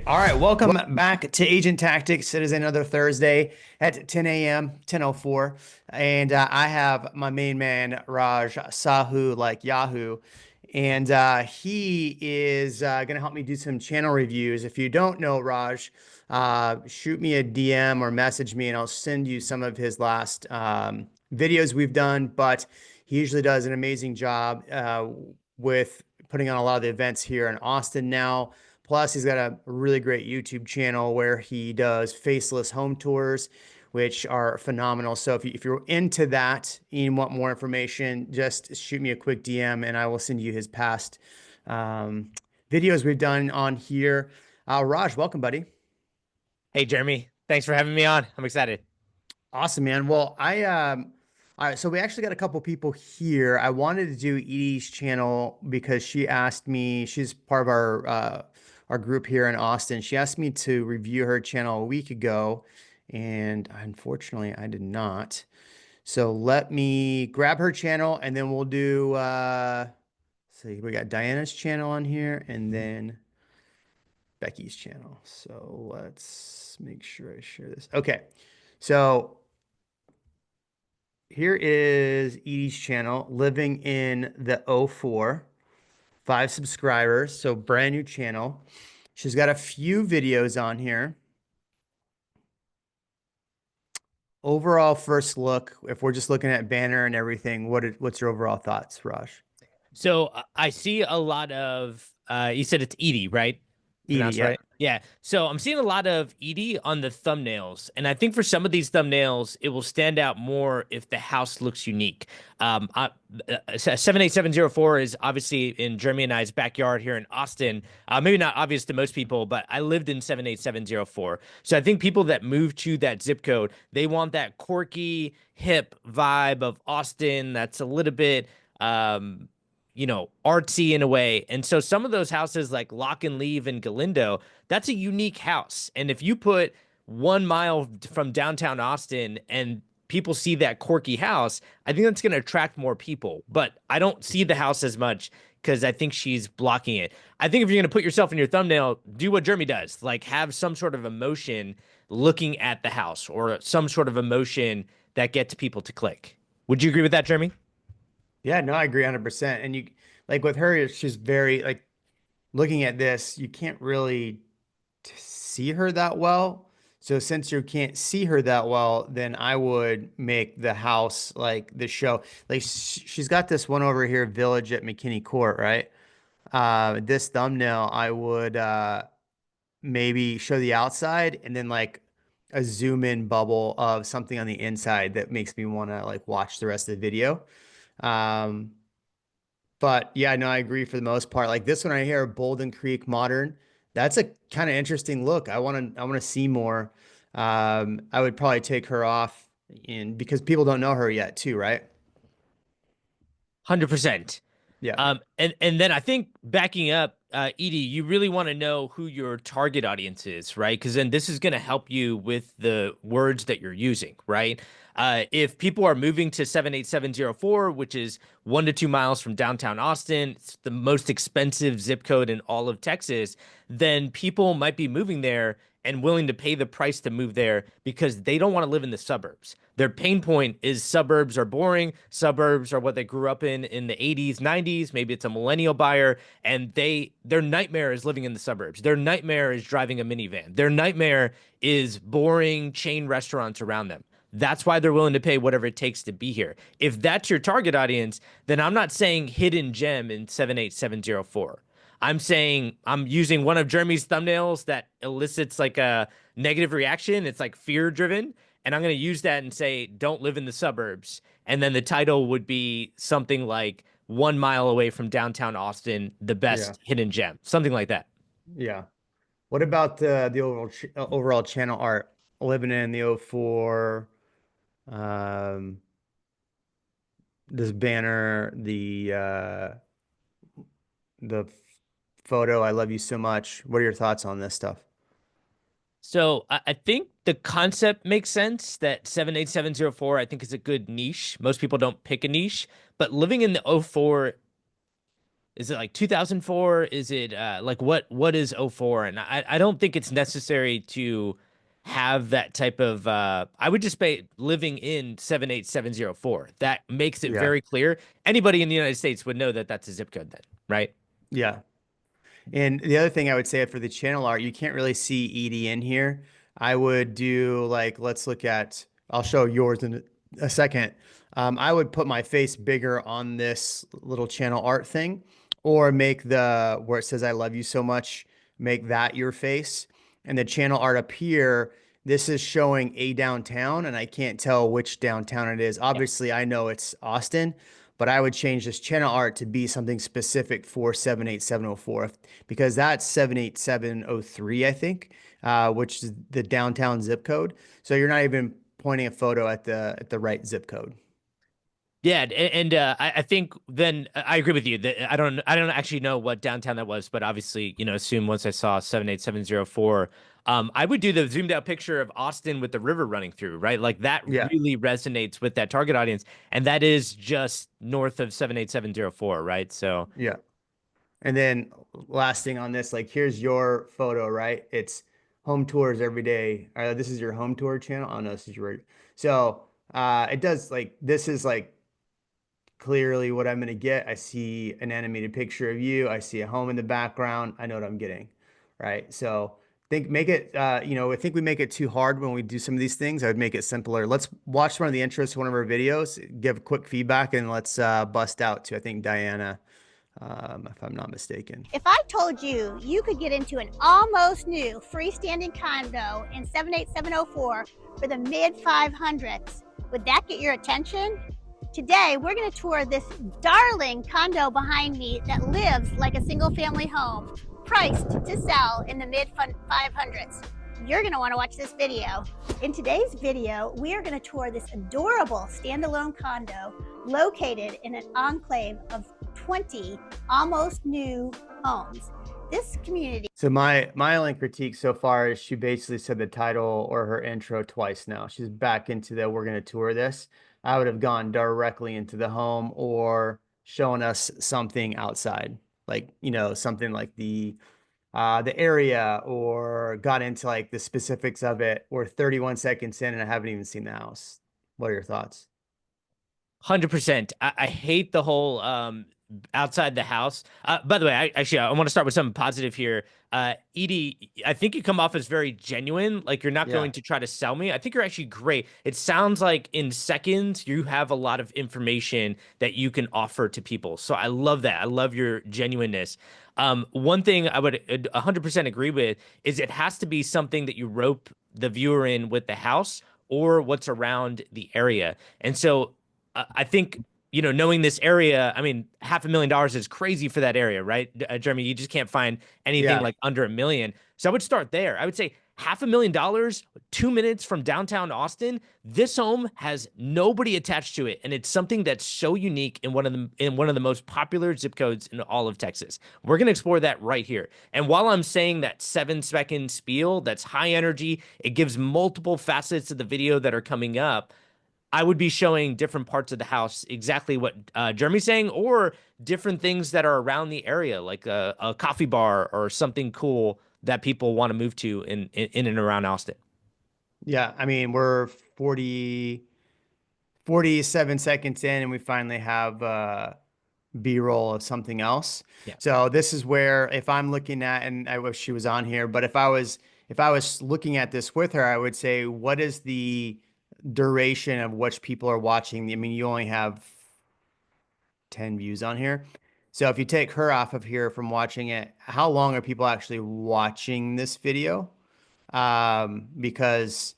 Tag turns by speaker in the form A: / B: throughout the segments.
A: All right, welcome back to Agent Tactics. It is another Thursday at 10 a.m., 10:04, and I have my main man Raj Sahoo, like Yahoo, and he is going to help me do some channel reviews. If you don't know Raj, shoot me a DM or message me, and I'll send you some of his last videos we've done. But he usually does an amazing job with putting on a lot of the events here in Austin now. Plus, he's got a really great YouTube channel where he does faceless home tours, which are phenomenal. So if you're into that and you want more information, just shoot me a quick DM and I will send you his past um, videos we've done on here. Raj, welcome, buddy.
B: Hey, Jeremy. Thanks for having me on. I'm excited.
A: Awesome, man. Well, all right, so we actually got a couple people here. I wanted to do Edie's channel because she asked me, she's part of our group here in Austin. She asked me to review her channel a week ago, and unfortunately I did not. So let me grab her channel and then we'll do see, we got Diana's channel on here and then Becky's channel. So let's make sure I share this. Okay. So here is Edie's channel, living in the '04, 5 subscribers, so brand new channel. She's got a few videos on here. Overall first look, if we're just looking at banner and everything, what's your overall thoughts, Raj?
B: So I see a lot of you said it's Edie, right?
A: Edie,
B: Pronounced
A: yeah.
B: right? Yeah. So I'm seeing a lot of Edie on the thumbnails, and I think for some of these thumbnails, it will stand out more if the house looks unique. 78704 is obviously in Jeremy and I's backyard here in Austin. Maybe not obvious to most people, but I lived in 78704. So I think people that move to that zip code, they want that quirky, hip vibe of Austin that's a little bit artsy in a way. And so some of those houses like Lock and Leave and Galindo, that's a unique house. And if you put 1 mile from downtown Austin and people see that quirky house, I think that's going to attract more people. But I don't see the house as much because I think she's blocking it. I think if you're going to put yourself in your thumbnail, do what Jeremy does, like have some sort of emotion looking at the house or some sort of emotion that gets people to click. Would you agree with that, Jeremy?
A: Yeah, no, I agree 100%. And you like with her, she's very like looking at this, you can't really see her that well. So since you can't see her that well, then I would make the house like the show. Like she's got this one over here, Village at McKinney Court, right? This thumbnail, I would maybe show the outside and then like a zoom in bubble of something on the inside that makes me want to like watch the rest of the video. Um, but yeah, no, I agree for the most part. Like this one right here, Bolden Creek Modern, that's a kind of interesting look. I want to see more. I would probably take her off in because people don't know her yet too, right?
B: 100%.
A: Yeah.
B: And then I think backing up, Edie, you really want to know who your target audience is, right? Because then this is going to help you with the words that you're using, right? If people are moving to 78704, which is 1 to 2 miles from downtown Austin, it's the most expensive zip code in all of Texas, then people might be moving there and willing to pay the price to move there because they don't want to live in the suburbs. Their pain point is suburbs are boring. Suburbs are what they grew up in the 80s, 90s. Maybe it's a millennial buyer and their nightmare is living in the suburbs. Their nightmare is driving a minivan. Their nightmare is boring chain restaurants around them. That's why they're willing to pay whatever it takes to be here. If that's your target audience, then I'm not saying hidden gem in 78704. I'm saying I'm using one of Jeremy's thumbnails that elicits like a negative reaction. It's like fear driven. And I'm going to use that and say, don't live in the suburbs. And then the title would be something like 1 mile away from downtown Austin, the
A: Yeah.
B: best hidden gem, something like that.
A: Yeah. What about the overall channel art? Living in the '04, um, this banner, the photo, I love you so much. What are your thoughts on this stuff?
B: So I think the concept makes sense that 78704, I think is a good niche. Most people don't pick a niche, but living in the '04 Is it like 2004? Is it like what is '04? And I don't think it's necessary to have that type of I would just say living in 78704. That makes it
A: Yeah.
B: very clear. Anybody in the United States would know that that's a zip code then, right?
A: Yeah. And the other thing I would say for the channel art, you can't really see Edie in here. I would do like, let's look at, I'll show yours in a second. I would put my face bigger on this little channel art thing, or make the, where it says, I love you so much, make that your face. And the channel art up here, this is showing a downtown, and I can't tell which downtown it is.
B: Yeah.
A: Obviously, I know it's Austin, but I would change this channel art to be something specific for 78704 because that's 78703, I think, which is the downtown zip code. So you're not even pointing a photo at the right zip code.
B: Yeah, and I think then I agree with you that I don't actually know what downtown that was, but obviously, assume once I saw 78704, I would do the zoomed out picture of Austin with the river running through, right? Like that
A: Yeah,
B: really resonates with that target audience, and that is just north of 78704, right? So
A: yeah. And then last thing on this, like here's your photo, right? It's home tours every day. This is your home tour channel. Oh no, this is your. So it does like this is like clearly what I'm going to get. I see an animated picture of you. I see a home in the background. I know what I'm getting, right? So think make it, I think we make it too hard when we do some of these things. I would make it simpler. Let's watch one of the intros to one of our videos, give quick feedback, and let's bust out to, I think, Diana, if I'm not mistaken.
C: If I told you you could get into an almost new freestanding condo in 78704 for the mid 500s, would that get your attention? Today, we're going to tour this darling condo behind me that lives like a single family home, priced to sell in the mid 500s. You're going to want to watch this video. In today's video, we are going to tour this adorable standalone condo located in an enclave of 20 almost new homes. This community.
A: So my only critique so far is she basically said the title or her intro twice now. She's back into the we're going to tour this. I would have gone directly into the home or shown us something outside, like, something like the area, or got into like the specifics of it. We're 31 seconds in and I haven't even seen the house. What are your thoughts?
B: 100%. I hate the whole outside the house. By the way, I want to start with something positive here. Edie, I think you come off as very genuine. Like you're not
A: Yeah.
B: going to try to sell me. I think you're actually great. It sounds like in seconds you have a lot of information that you can offer to people. So I love that. I love your genuineness. One thing I would 100% agree with is it has to be something that you rope the viewer in with the house or what's around the area. And so I think, knowing this area, I mean, $500,000 is crazy for that area, right? Jeremy, you just can't find anything
A: Yeah.
B: like under a million. So I would start there. I would say $500,000, 2 minutes from downtown Austin. This home has nobody attached to it, and it's something that's so unique in one of the most popular zip codes in all of Texas. We're gonna explore that right here. And while I'm saying that 7-second spiel, that's high energy, it gives multiple facets of the video that are coming up. I would be showing different parts of the house, exactly what Jeremy's saying, or different things that are around the area, like a coffee bar or something cool that people want to move to in and around Austin.
A: Yeah. I mean, we're 47 seconds in and we finally have B-roll of something else.
B: Yeah.
A: So this is where if I'm looking at, and I wish she was on here, but if I was looking at this with her, I would say, what is the duration of which people are watching? I mean, you only have 10 views on here. So if you take her off of here from watching it, how long are people actually watching this video? Because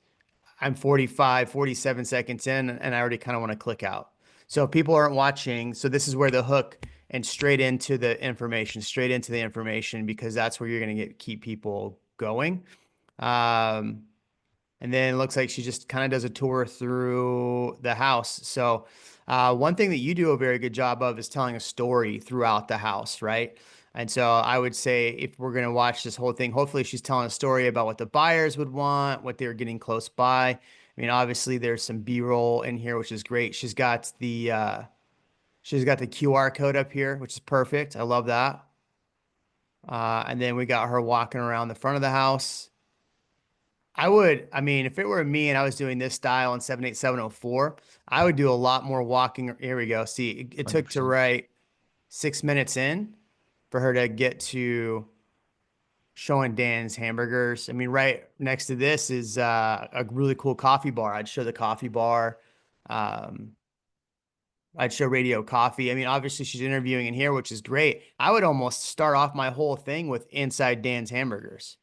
A: I'm 45, 47 seconds in, and I already kind of want to click out. So if people aren't watching, so this is where the hook and straight into the information, because that's where you're going to keep people going. Um, and then it looks like she just kind of does a tour through the house. So, one thing that you do a very good job of is telling a story throughout the house, right? And so I would say if we're going to watch this whole thing, hopefully she's telling a story about what the buyers would want, what they're getting close by. I mean, obviously there's some B-roll in here, which is great. She's got the QR code up here, which is perfect. I love that. And then we got her walking around the front of the house. I mean, if it were me and I was doing this style in 78704, I would do a lot more walking. Here we go. See, it took to
B: 100%.
A: write 6 minutes in for her to get to showing Dan's hamburgers. I mean, right next to this is a really cool coffee bar. I'd show the coffee bar. Um, I'd show Radio Coffee. I mean, obviously she's interviewing in here, which is great. I would almost start off my whole thing with inside Dan's hamburgers.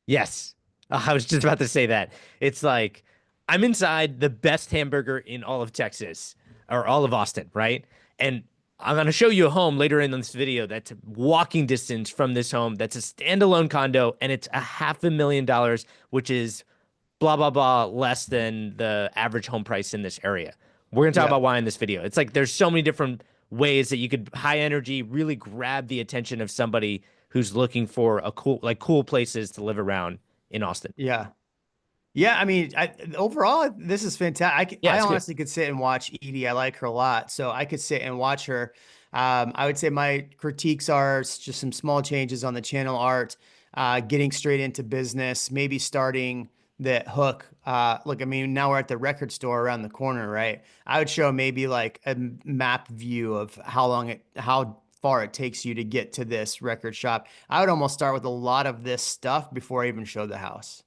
B: Yes. I was just about to say that. It's like I'm inside the best hamburger in all of Texas or all of Austin, right? And I'm going to show you a home later in this video that's walking distance from this home. That's a standalone condo and it's $500,000, which is blah, blah, blah, less than the average home price in this area. We're going to talk
A: Yeah.
B: about why in this video. It's like there's so many different ways that you could high energy really grab the attention of somebody who's looking for a cool places to live around in Austin.
A: Yeah. Yeah, I mean, overall, this is fantastic.
B: Yeah,
A: I
B: it's good.
A: honestly could sit and watch Edie. I like her a lot, so I could sit and watch her. I would say my critiques are just some small changes on the channel art, getting straight into business, maybe starting the hook. Look, I mean, now we're at the record store around the corner, right? I would show maybe like a map view of how far it takes you to get to this record shop. I would almost start with a lot of this stuff before I even show the house.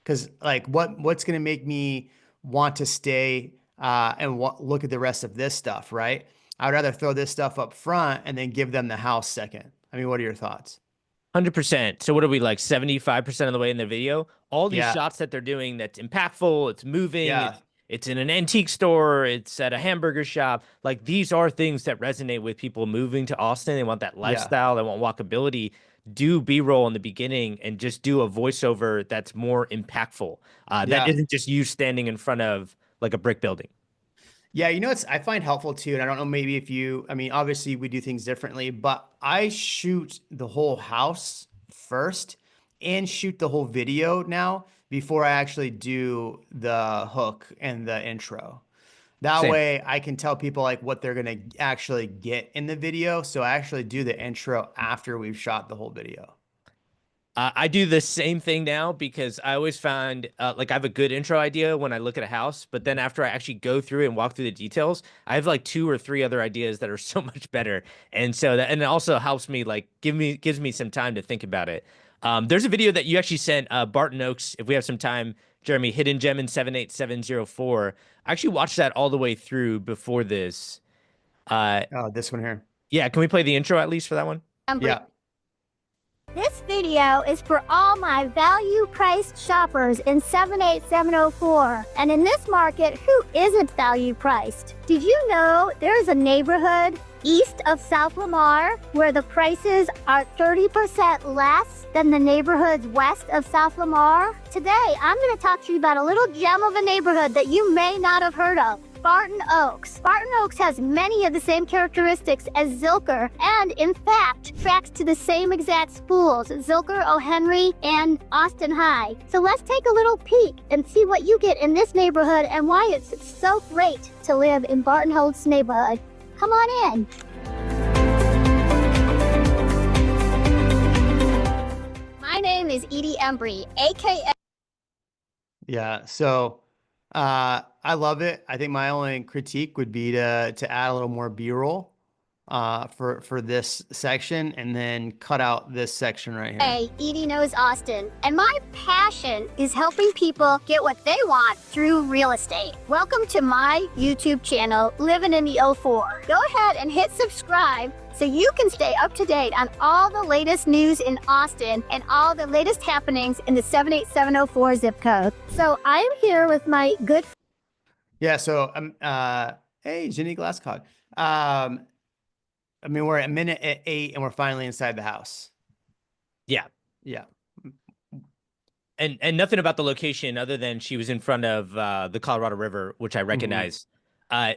A: Because like what's going to make me want to stay and look at the rest of this stuff, right? I would rather throw this stuff up front and then give them the house second. I mean, what are your thoughts?
B: 100%. So what are we like 75% of the way in the video? All these
A: Yeah,
B: shots that they're doing that's impactful, it's moving,
A: yeah,
B: it's in an antique store, it's at a hamburger shop. Like these are things that resonate with people moving to Austin. They want that
A: yeah,
B: lifestyle, they want walkability. Do B-roll in the beginning and just do a voiceover that's more impactful. That
A: yeah.
B: isn't just you standing in front of like a brick building.
A: Yeah, you know, I find helpful too, and I don't know, maybe if I mean, obviously we do things differently, but I shoot the whole house first and shoot the whole video now before I actually do the hook and the intro. That
B: Same.
A: way I can tell people like what they're gonna actually get in the video. So I actually do the intro after we've shot the whole video.
B: I do the same thing now because I always find like I have a good intro idea when I look at a house, but then after I actually go through and walk through the details, I have like 2 or 3 other ideas that are so much better. And so that, and it also helps me like gives me some time to think about it. There's a video that you actually sent Barton Oaks. If we have some time, Jeremy, Hidden Gem in 78704. I actually watched that all the way through before this. Uh,
A: Oh, this one here.
B: yeah, can we play the intro at least for that one?
A: Yeah.
C: This video is for all my value-priced shoppers in 78704. And in this market, who isn't value-priced? Did you know there's a neighborhood east of South Lamar where the prices are 30% less than the neighborhoods west of South Lamar? Today, I'm going to talk to you about a little gem of a neighborhood that you may not have heard of. Barton Oaks. Barton Oaks has many of the same characteristics as Zilker and, in fact, tracks to the same exact schools, Zilker, O'Henry, and Austin High. So let's take a little peek and see what you get in this neighborhood and why it's so great to live in Barton Oaks neighborhood. Come on in. My name is Edie Embry, aka
A: Yeah. So I love it. I think my only critique would be to add a little more B-roll for this section and then cut out this section right here.
C: Hey, Edie Knows Austin, and my passion is helping people get what they want through real estate. Welcome to my YouTube channel, Living in the '04. Go ahead and hit subscribe so you can stay up to date on all the latest news in Austin and all the latest happenings in the 78704 zip code. So I am here with my good
A: Yeah. So hey, Jenny Glasscock. I mean, we're at minute at 8 and we're finally inside the house.
B: Yeah.
A: Yeah.
B: And nothing about the location other than she was in front of the Colorado River, which I recognize.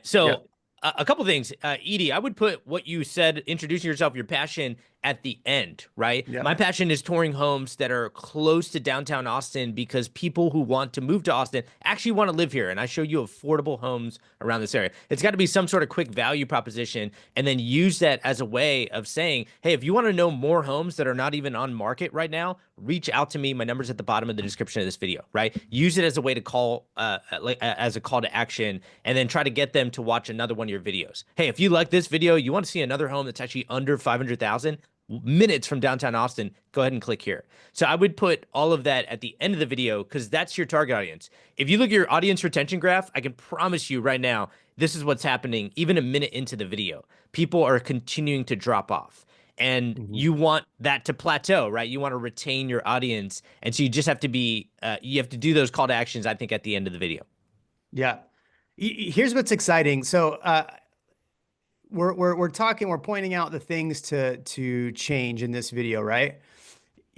B: So
A: Yep.
B: a couple things, Edie, I would put what you said, introducing yourself, your passion, at the end, right?
A: Yeah.
B: My passion is touring homes that are close to downtown Austin because people who want to move to Austin actually want to live here. And I show you affordable homes around this area. It's got to be some sort of quick value proposition, and then use that as a way of saying, hey, if you want to know more homes that are not even on market right now, reach out to me. My number's at the bottom of the description of this video, right? Use it as a way to call, as a call to action, and then try to get them to watch another one of your videos. Hey, if you like this video, you want to see another home that's actually under 500,000 minutes from downtown Austin, go ahead and click here. So I would put all of that at the end of the video because that's your target audience. If you look at your audience retention graph, I can promise you right now, this is what's happening even a minute into the video. People are continuing to drop off. And you want that to plateau, right? You want to retain your audience. And so you just have to be, you have to do those call to actions, I think, at the end of the video.
A: Yeah. Here's what's exciting. So we're talking, we're pointing out the things to change in this video, right?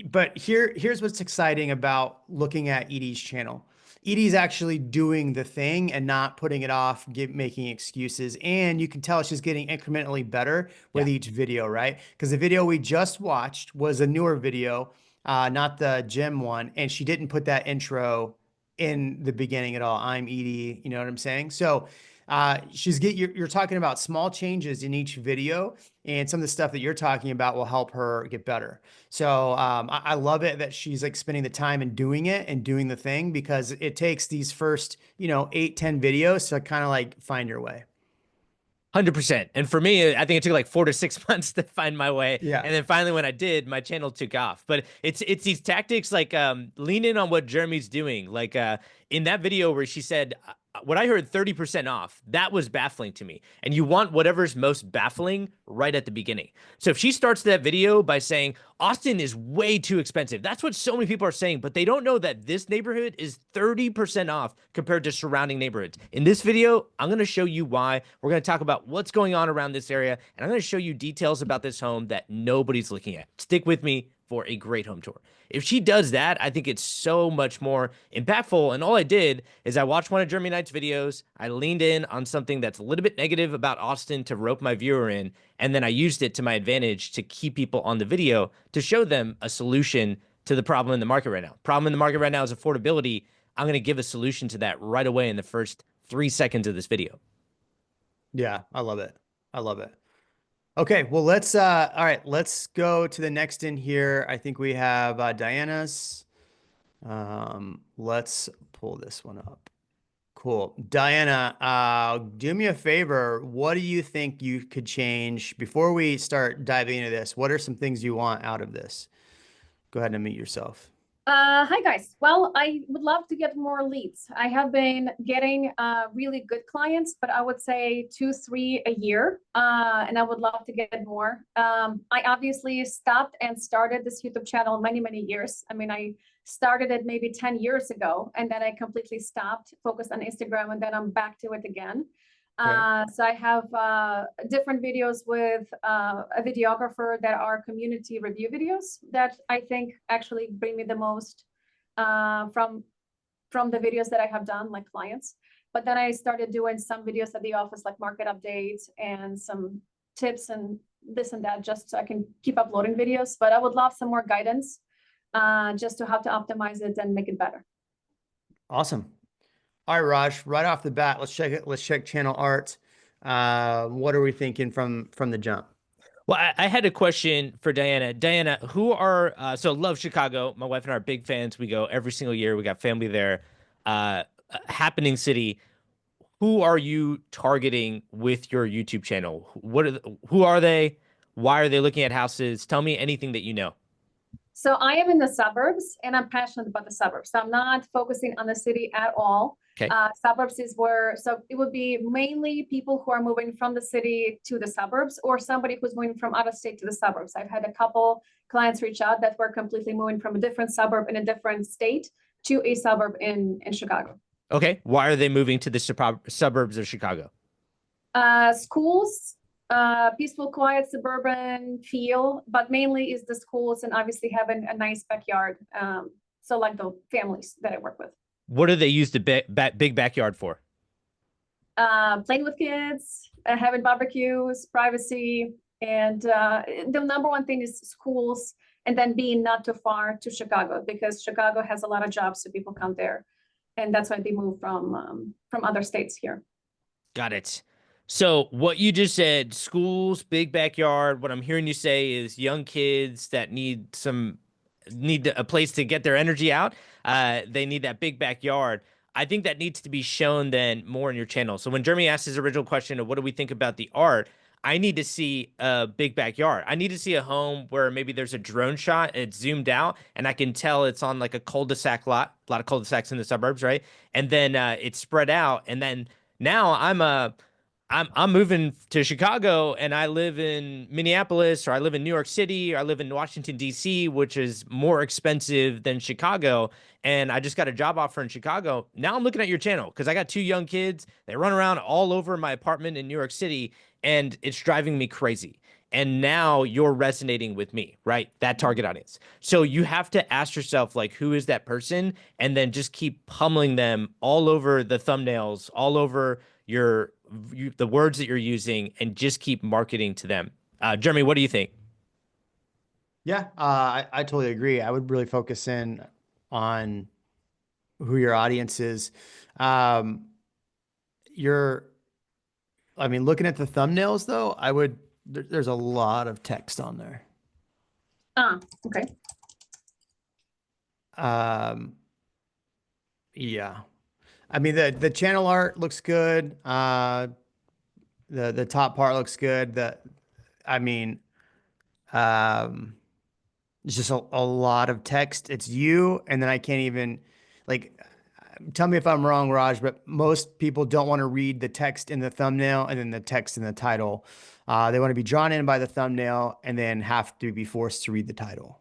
A: But here's what's exciting about looking at Edie's channel. Edie's actually doing the thing and not putting it off, making excuses. And you can tell she's getting incrementally better with each video, right? Because the video we just watched was a newer video, not the gym one. And she didn't put that intro in the beginning at all. I'm Edie, you know what I'm saying? So you're talking about small changes in each video, and some of the stuff that you're talking about will help her get better. So I love it that she's like spending the time and doing it and doing the thing, because it takes these first, 8-10 videos to kind of like find your way.
B: 100%. And for me, I think it took like 4 to 6 months to find my way.
A: Yeah.
B: And then finally, when I did, my channel took off. But it's these tactics, like lean in on what Jeremy's doing. Like in that video where she said, what I heard 30% off, that was baffling to me. And you want whatever's most baffling right at the beginning. So if she starts that video by saying, Austin is way too expensive, that's what so many people are saying, but they don't know that this neighborhood is 30% off compared to surrounding neighborhoods. In this video, I'm going to show you why. We're going to talk about what's going on around this area, and I'm going to show you details about this home that nobody's looking at. Stick with me for a great home tour. If she does that, I think it's so much more impactful. And all I did is I watched one of Jeremy Knight's videos. I leaned in on something that's a little bit negative about Austin to rope my viewer in. And then I used it to my advantage to keep people on the video to show them a solution to the problem in the market right now. Problem in the market right now is affordability. I'm going to give a solution to that right away in the first 3 seconds of this video.
A: Yeah, I love it. I love it. Okay, well, all right, let's go to the next in here. I think we have Diana's. Let's pull this one up. Cool. Diana, do me a favor. What do you think you could change before we start diving into this? What are some things you want out of this? Go ahead and unmute yourself.
D: Hi guys. Well, I would love to get more leads. I have been getting really good clients, but I would say 2-3 a year, and I would love to get more. I obviously stopped and started this YouTube channel many years. I mean, I started it maybe 10 years ago, and then I completely stopped, focused on Instagram, and then I'm back to it again. So I have different videos with a videographer that are community review videos that I think actually bring me the most from the videos that I have done, like clients. But then I started doing some videos at the office, like market updates and some tips and this and that, just so I can keep uploading videos. But I would love some more guidance just to how to optimize it and make it better.
A: Awesome. All right, Raj, right off the bat, let's check it. Let's check channel art. What are we thinking from the jump?
B: Well, I had a question for Diana. Diana, who are, so love Chicago. My wife and I are big fans. We go every single year. We got family there. Happening city. Who are you targeting with your YouTube channel? Who are they? Why are they looking at houses? Tell me anything that you know.
D: So I am in the suburbs, and I'm passionate about the suburbs. So I'm not focusing on the city at all.
B: Okay.
D: Suburbs is so it would be mainly people who are moving from the city to the suburbs, or somebody who's moving from out of state to the suburbs. I've had a couple clients reach out that were completely moving from a different suburb in a different state to a suburb in Chicago.
B: Okay. Why are they moving to the suburbs of Chicago?
D: Schools, peaceful, quiet, suburban feel, but mainly is the schools and obviously having a nice backyard. So like the families that I work with.
B: What do they use the big backyard for?
D: Playing with kids, having barbecues, privacy, And the number one thing is schools, and then being not too far to Chicago, because Chicago has a lot of jobs, so people come there, and that's why they move from other states here.
B: Got it. So what you just said, schools, big backyard. What I'm hearing you say is young kids that need a place to get their energy out. They need that big backyard. I think that needs to be shown then more in your channel. So when Jeremy asked his original question of what do we think about the art, I need to see a big backyard. I need to see a home where maybe there's a drone shot, it's zoomed out, and I can tell it's on like a cul-de-sac lot, a lot of cul-de-sacs in the suburbs, right? And then it's spread out, and then now I'm moving to Chicago and I live in Minneapolis or I live in New York City or I live in Washington, D.C., which is more expensive than Chicago. And I just got a job offer in Chicago. Now I'm looking at your channel because I got two young kids. They run around all over my apartment in New York City and it's driving me crazy. And now you're resonating with me, right? That target audience. So you have to ask yourself, like, who is that person? And then just keep pummeling them all over the thumbnails, all over the words that you're using, and just keep marketing to them. Jeremy, what do you think?
A: Yeah, I totally agree. I would really focus in on who your audience is. Um, I mean, looking at the thumbnails though, there's a lot of text on there.
D: Okay.
A: Yeah. I mean, the channel art looks good. The top part looks good. I mean, it's just a lot of text. It's you, and then I can't even like tell me if I'm wrong, Raj, but most people don't want to read the text in the thumbnail and then the text in the title. They want to be drawn in by the thumbnail and then have to be forced to read the title.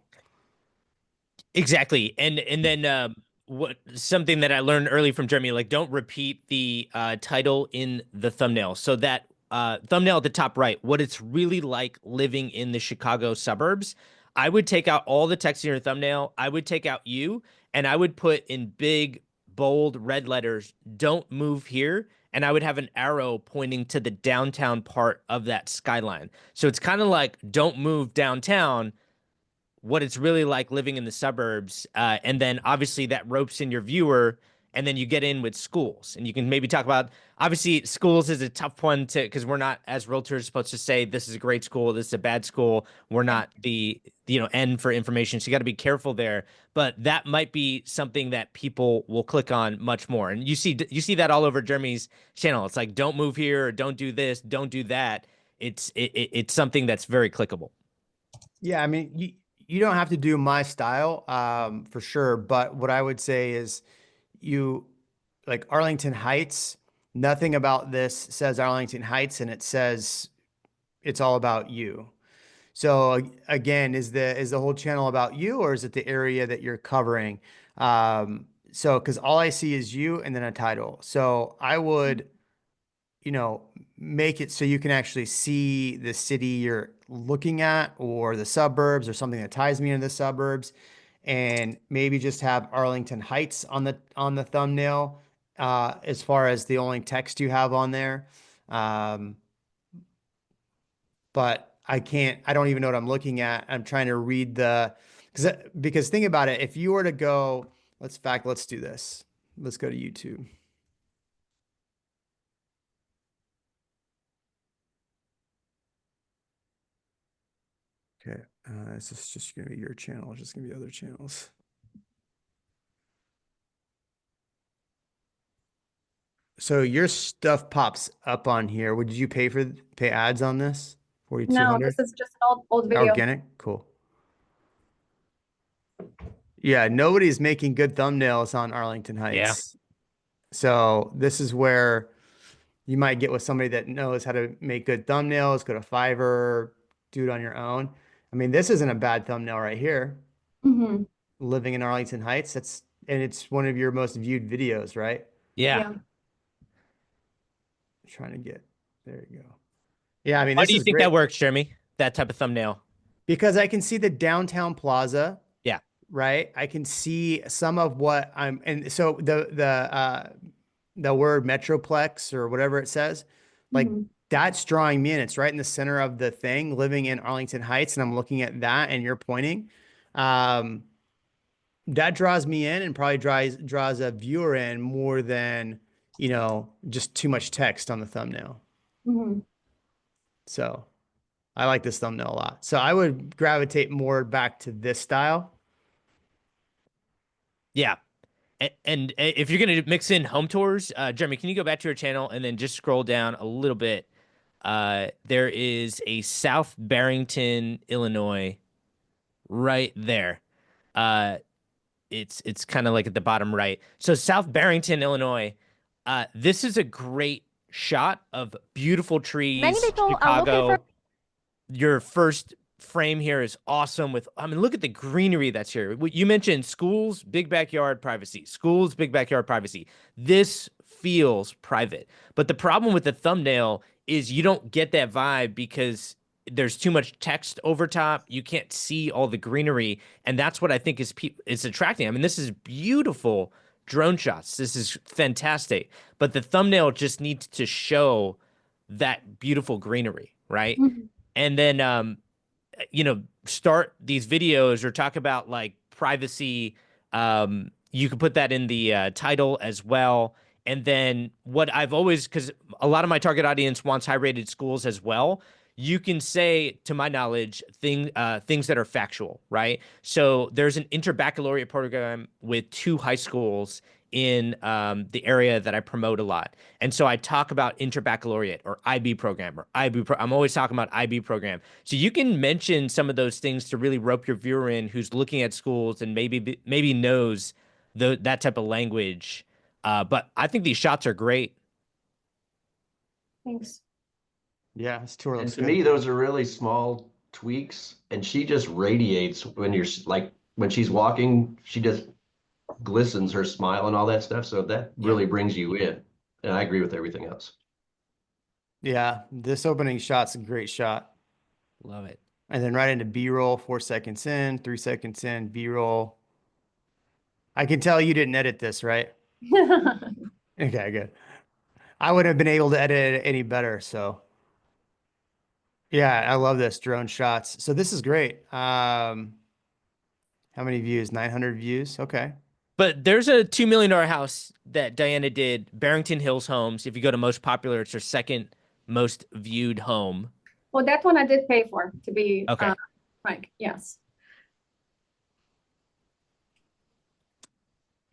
B: Exactly. And then what something that I learned early from Jeremy, like don't repeat the title in the thumbnail. So that thumbnail at the top right, what it's really like living in the Chicago suburbs. I would take out all the text in your thumbnail. I would take out you, and I would put in big, bold red letters, "Don't move here." And I would have an arrow pointing to the downtown part of that skyline. So it's kind of like, don't move downtown, what it's really like living in the suburbs. And then obviously that ropes in your viewer, and then you get in with schools, and you can maybe talk about, obviously schools is a tough one to, because we're not as realtors supposed to say this is a great school, this is a bad school. We're not the end for information, so you got to be careful there. But that might be something that people will click on much more, and you see that all over Jeremy's channel. It's like, don't move here, or don't do this, don't do that. It's something that's very clickable.
A: Yeah, I mean, you don't have to do my style, for sure. But what I would say is you like Arlington Heights, nothing about this says Arlington Heights, and it says it's all about you. So again, is the whole channel about you, or is it the area that you're covering? So because all I see is you and then a title. So I would, make it so you can actually see the city you're looking at or the suburbs or something that ties me into the suburbs, and maybe just have Arlington Heights on the thumbnail, as far as the only text you have on there. But I don't even know what I'm looking at. I'm trying to read because think about it. If you were to go, let's do this. Let's go to YouTube. Okay, this is just going to be your channel. It's just going to be other channels. So your stuff pops up on here. Did you pay ads on this?
D: No,
A: 4,200?
D: this is just an old video.
A: Organic? Cool. Yeah, nobody's making good thumbnails on Arlington Heights.
B: Yeah.
A: So this is where you might get with somebody that knows how to make good thumbnails, go to Fiverr, do it on your own. I mean, this isn't a bad thumbnail right here.
D: Mm-hmm.
A: Living in Arlington Heights. And it's one of your most viewed videos, right?
B: Yeah.
A: Trying to get, there you go. Yeah, I mean,
B: Why
A: this
B: do you
A: is
B: think
A: great
B: that works, Jeremy? That type of thumbnail?
A: because I can see the downtown plaza.
B: Yeah.
A: Right. I can see some of what and so the word Metroplex or whatever it says, like
D: Mm-hmm.
A: that's drawing me in. It's right in the center of the thing, living in Arlington Heights, and I'm looking at that, and you're pointing. Um, that draws me in and probably draws a viewer in more than, just too much text on the thumbnail.
D: Mhm.
A: So I like this thumbnail a lot. So I would gravitate more back to this style.
B: Yeah. And if you're going to mix in home tours, Jeremy, can you go back to your channel and then just scroll down a little bit? There is a South Barrington, Illinois, right there. Uh, it's kind of like at the bottom right. So South Barrington, Illinois. This is a great shot of beautiful
C: Many
B: trees,
C: people are looking
B: Chicago.
C: for.
B: Your first frame here is awesome with, I mean, look at the greenery that's here. You mentioned schools, big backyard privacy, schools, big backyard privacy. This feels private. But the problem with the thumbnail is you don't get that vibe because there's too much text over top. You can't see all the greenery. And that's what I think is attracting. I mean, this is beautiful drone shots. This is fantastic. But the thumbnail just needs to show that beautiful greenery, right?
D: Mhm.
B: And then start these videos or talk about like privacy. You can put that in the title as well. And then what I've always, because a lot of my target audience wants high-rated schools as well, you can say, to my knowledge, things that are factual, right? So there's an interbaccalaureate program with 2 high schools in the area that I promote a lot. And so I talk about interbaccalaureate or IB program or I'm always talking about IB program. So you can mention some of those things to really rope your viewer in who's looking at schools and maybe knows that type of language. But I think these shots are great.
D: Thanks.
A: Yeah, this tour
E: And
A: looks
E: to
A: good.
E: me, those are really small tweaks, and she just radiates when you're like when she's walking, she just glistens her smile and all that stuff. So that really brings you in. And I agree with everything else.
A: Yeah, this opening shot's a great shot.
B: Love it.
A: And then right into B-roll, 4 seconds in, 3 seconds in, B-roll. I can tell you didn't edit this, right? Okay, good. I wouldn't have been able to edit it any better. So yeah, I love this drone shots. So this is great. How many views? 900 views. Okay.
B: But there's a $2 million house that Diana did, Barrington Hills Homes. If you go to most popular, it's her second most viewed home.
D: Well, that one I did pay for, to be
B: Okay.
D: frank. Yes.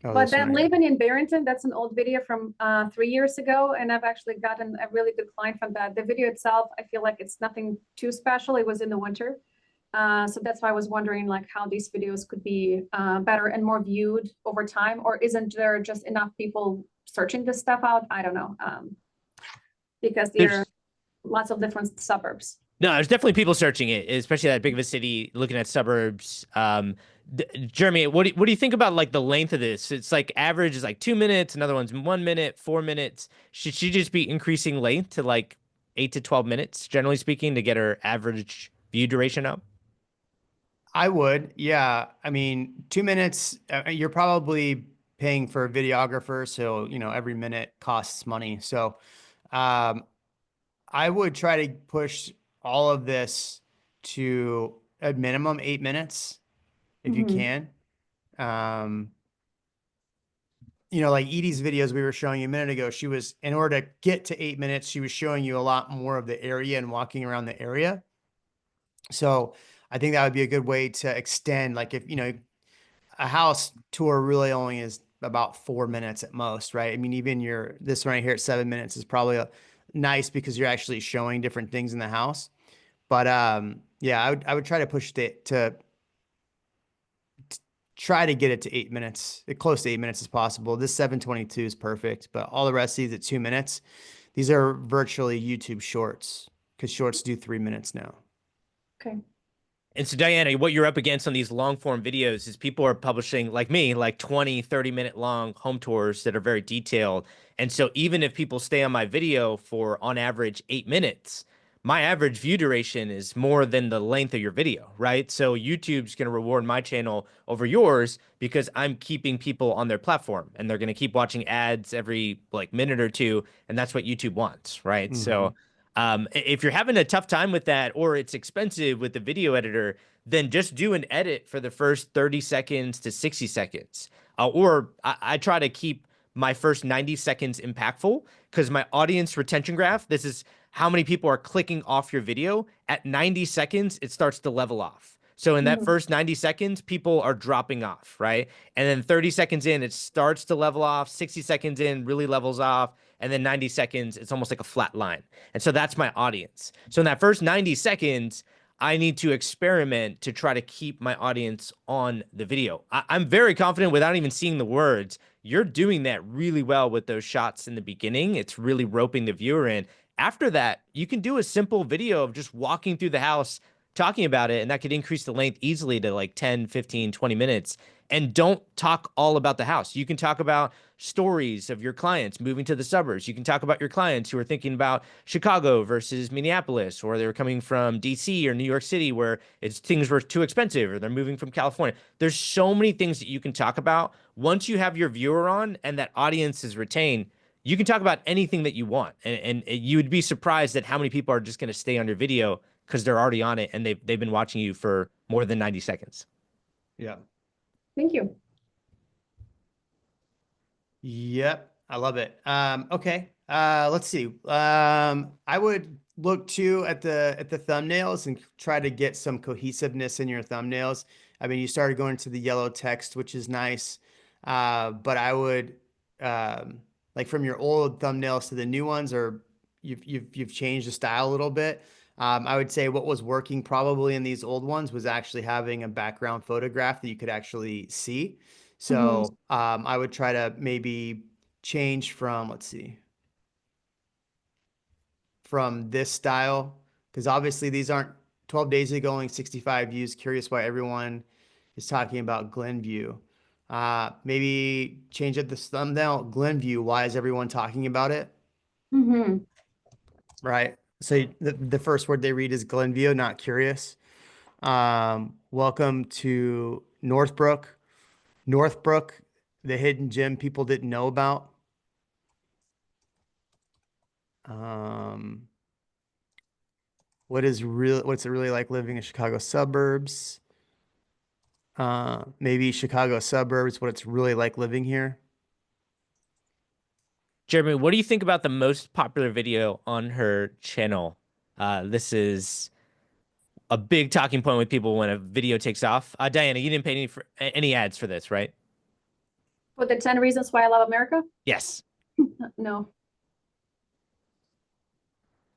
A: Oh,
D: But
A: this one
D: then
A: right here.
D: living in Barrington, that's an old video from 3 years ago, and I've actually gotten a really good client from that. The video itself, I feel like it's nothing too special. It was in the winter. So that's why I was wondering like how these videos could be better and more viewed over time, or isn't there just enough people searching this stuff out? I don't know. Because there are lots of different suburbs.
B: No, there's definitely people searching it, especially that big of a city, looking at suburbs. Jeremy, what do you think about like the length of this? It's like average is like 2 minutes, another one's 1 minute, 4 minutes. Should she just be increasing length to like 8 to 12 minutes, generally speaking, to get her average view duration up?
A: I would. Yeah. I mean, 2 minutes, you're probably paying for a videographer. So, every minute costs money. So, I would try to push all of this to a minimum 8 minutes if you can. Like Edie's videos we were showing you a minute ago, in order to get to 8 minutes, she was showing you a lot more of the area and walking around the area. So I think that would be a good way to extend, like if, a house tour really only is about 4 minutes at most, right? I mean, even this one right here at 7 minutes is probably nice because you're actually showing different things in the house. But yeah, I would try to push it to try to get it to 8 minutes, close to 8 minutes as possible. This 722 is perfect, but all the rest of these at 2 minutes, these are virtually YouTube shorts because shorts do 3 minutes now.
D: Okay.
B: And so Diana, what you're up against on these long form videos is people are publishing like me, like 20, 30-minute long home tours that are very detailed. And so even if people stay on my video for on average 8 minutes, my average view duration is more than the length of your video, right? So YouTube's going to reward my channel over yours because I'm keeping people on their platform and they're going to keep watching ads every like minute or two. And that's what YouTube wants, right? So If you're having a tough time with that, or it's expensive with the video editor, then just do an edit for the first 30 seconds to 60 seconds. Or I try to keep my first 90 seconds impactful, because my audience retention graph, this is how many people are clicking off your video. At 90 seconds, it starts to level off. So in that first 90 seconds, people are dropping off, right? And then 30 seconds in, it starts to level off. 60 seconds in, really levels off. And then 90 seconds, it's almost like a flat line. And so that's my audience. So in that first 90 seconds, I need to experiment to try to keep my audience on the video. I'm very confident without even seeing the words. You're doing that really well with those shots in the beginning. It's really roping the viewer in. After that, you can do a simple video of just walking through the house, talking about it, and that could increase the length easily to like 10, 15, 20 minutes. And don't talk all about the house. You can talk about stories of your clients moving to the suburbs. You can talk about your clients who are thinking about Chicago versus Minneapolis, or they're coming from DC or New York City where things were too expensive, or they're moving from California. There's so many things that you can talk about. Once you have your viewer on and that audience is retained, you can talk about anything that you want. And you would be surprised at how many people are just going to stay on your video because they're already on it and they've been watching you for more than 90 seconds.
A: Yeah.
D: Thank you.
A: Yep, I love it. Okay, let's see. I would look too at the thumbnails and try to get some cohesiveness in your thumbnails. I mean, you started going to the yellow text, which is nice, but I would like from your old thumbnails to the new ones, or you've changed the style a little bit. I would say what was working probably in these old ones was actually having a background photograph that you could actually see. So I would try to maybe change from, let's see, from this style, because obviously these aren't 12 days ago, only 65 views. Curious why everyone is talking about Glenview. Maybe change up this thumbnail, Glenview. Why is everyone talking about it? Right. So the first word they read is Glenview, not curious. Welcome to Northbrook. Northbrook, the hidden gem people didn't know about. What's it really like living in Chicago suburbs? Maybe Chicago suburbs, what it's really like living here.
B: Jeremy, what do you think about the most popular video on her channel? This is a big talking point with people when a video takes off. Diana, you didn't pay any ads for this, right?
D: For the 10 reasons why I love America?
B: Yes.
D: No.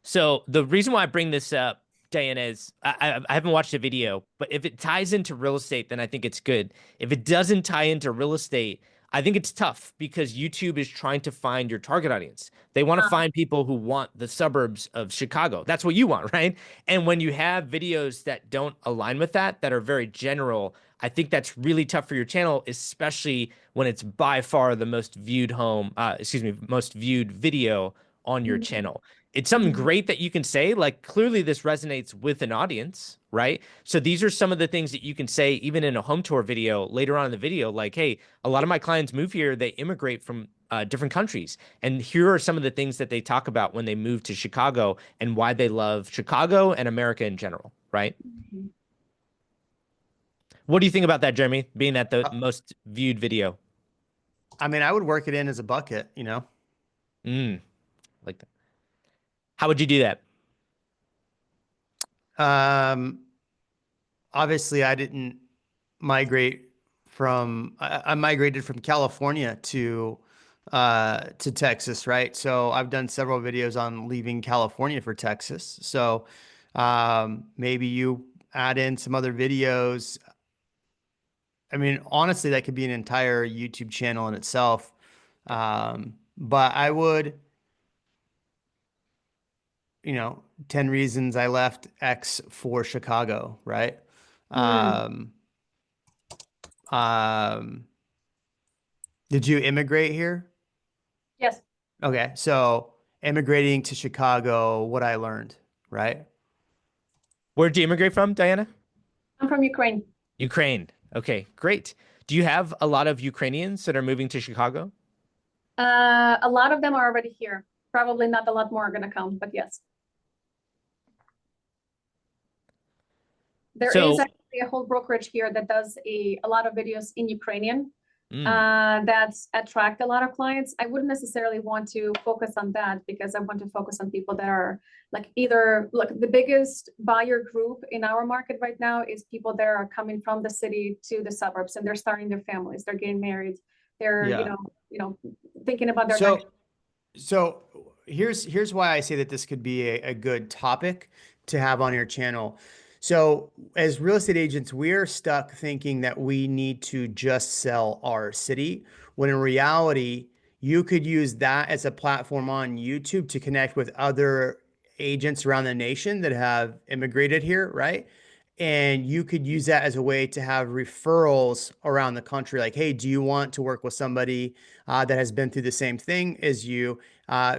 B: So the reason why I bring this up, Diana, is I haven't watched a video, but if it ties into real estate, then I think it's good. If it doesn't tie into real estate, I think it's tough, because YouTube is trying to find your target audience. They want to find people who want the suburbs of Chicago. That's what you want, right? And when you have videos that don't align with that are very general, I think that's really tough for your channel, especially when it's by far the most viewed most viewed video on your channel. It's something great that you can say, like, clearly this resonates with an audience, right? So these are some of the things that you can say even in a home tour video later on in the video, like, hey, a lot of my clients move here, they immigrate from different countries. And here are some of the things that they talk about when they move to Chicago and why they love Chicago and America in general, right? What do you think about that, Jeremy, being that the most viewed video?
A: I mean, I would work it in as a bucket, you know?
B: Like that. How would you do that?
A: Obviously I didn't migrate from, I migrated from California to Texas, right? So I've done several videos on leaving California for Texas. So maybe you add in some other videos. I mean, honestly, that could be an entire YouTube channel in itself. But I would, 10 reasons I left X for Chicago, right? Did you immigrate here?
D: Yes.
A: Okay, so immigrating to Chicago, what I learned, right?
B: Where'd you immigrate from, Diana?
D: I'm from Ukraine.
B: Ukraine. Okay, great. Do you have a lot of Ukrainians that are moving to Chicago?
D: A lot of them are already here. Probably not a lot more are going to come, but yes. There is
B: So,
D: actually a whole brokerage here that does a lot of videos in Ukrainian
B: mm,
D: that attract a lot of clients. I wouldn't necessarily want to focus on that because I want to focus on people that are like either look, the biggest buyer group in our market right now is people that are coming from the city to the suburbs and they're starting their families, they're getting married, they're,
A: Yeah.
D: thinking about their next.
A: So here's why I say that this could be a good topic to have on your channel. So as real estate agents, we're stuck thinking that we need to just sell our city, when in reality, you could use that as a platform on YouTube to connect with other agents around the nation that have immigrated here, right? And you could use that as a way to have referrals around the country. Like, hey, do you want to work with somebody that has been through the same thing as you?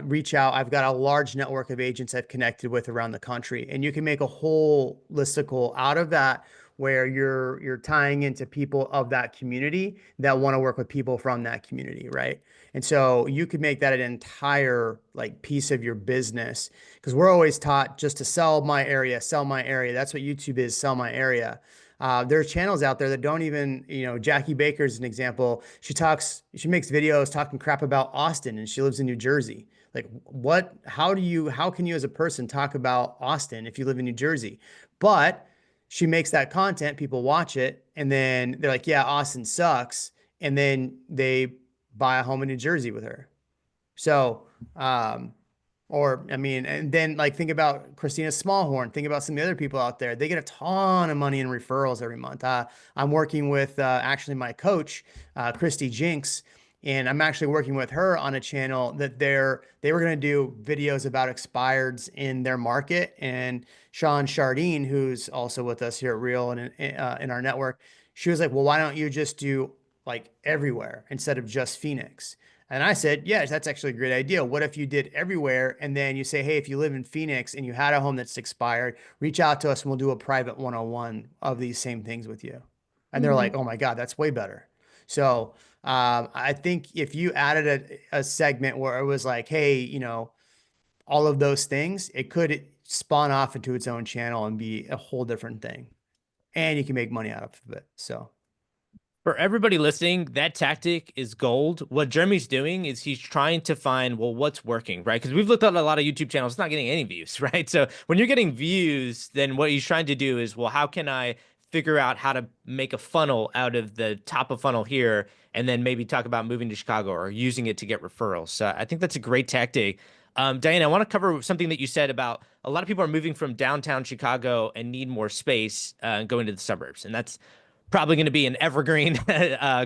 A: Reach out. I've got a large network of agents I've connected with around the country, and you can make a whole listicle out of that where you're tying into people of that community that want to work with people from that community, right? And so you could make that an entire like piece of your business, because we're always taught just to sell my area, sell my area. That's what YouTube is, sell my area. There's channels out there that don't even, Jackie Baker is an example. She makes videos talking crap about Austin, and she lives in New Jersey. Like, how can you as a person talk about Austin if you live in New Jersey? But she makes that content, people watch it, and then they're like, yeah, Austin sucks. And then they buy a home in New Jersey with her. So, or I mean, and then like think about Christina Smallhorn. Think about some of the other people out there. They get a ton of money in referrals every month. I'm working with actually my coach, Christy Jinks, and I'm actually working with her on a channel that they were going to do videos about expireds in their market. And Sean Chardine, who's also with us here at Real and in our network, she was like, "Well, why don't you just do like everywhere instead of just Phoenix?" And I said, yes, that's actually a great idea. What if you did everywhere? And then you say, hey, if you live in Phoenix and you had a home that's expired, reach out to us and we'll do a private one-on-one of these same things with you. And they're like, oh my God, that's way better. So I think if you added a segment where it was like, hey, all of those things, it could spawn off into its own channel and be a whole different thing. And you can make money out of it. So.
B: for everybody listening, that tactic is gold. What Jeremy's doing is he's trying to find, well, what's working, right? Because we've looked at a lot of YouTube channels, it's not getting any views, right? So when you're getting views, then what he's trying to do is, well, how can I figure out how to make a funnel out of the top of funnel here, and then maybe talk about moving to Chicago or using it to get referrals. So I think that's a great tactic. Diane, I want to cover something that you said about a lot of people are moving from downtown Chicago and need more space going to the suburbs. And that's probably going to be an evergreen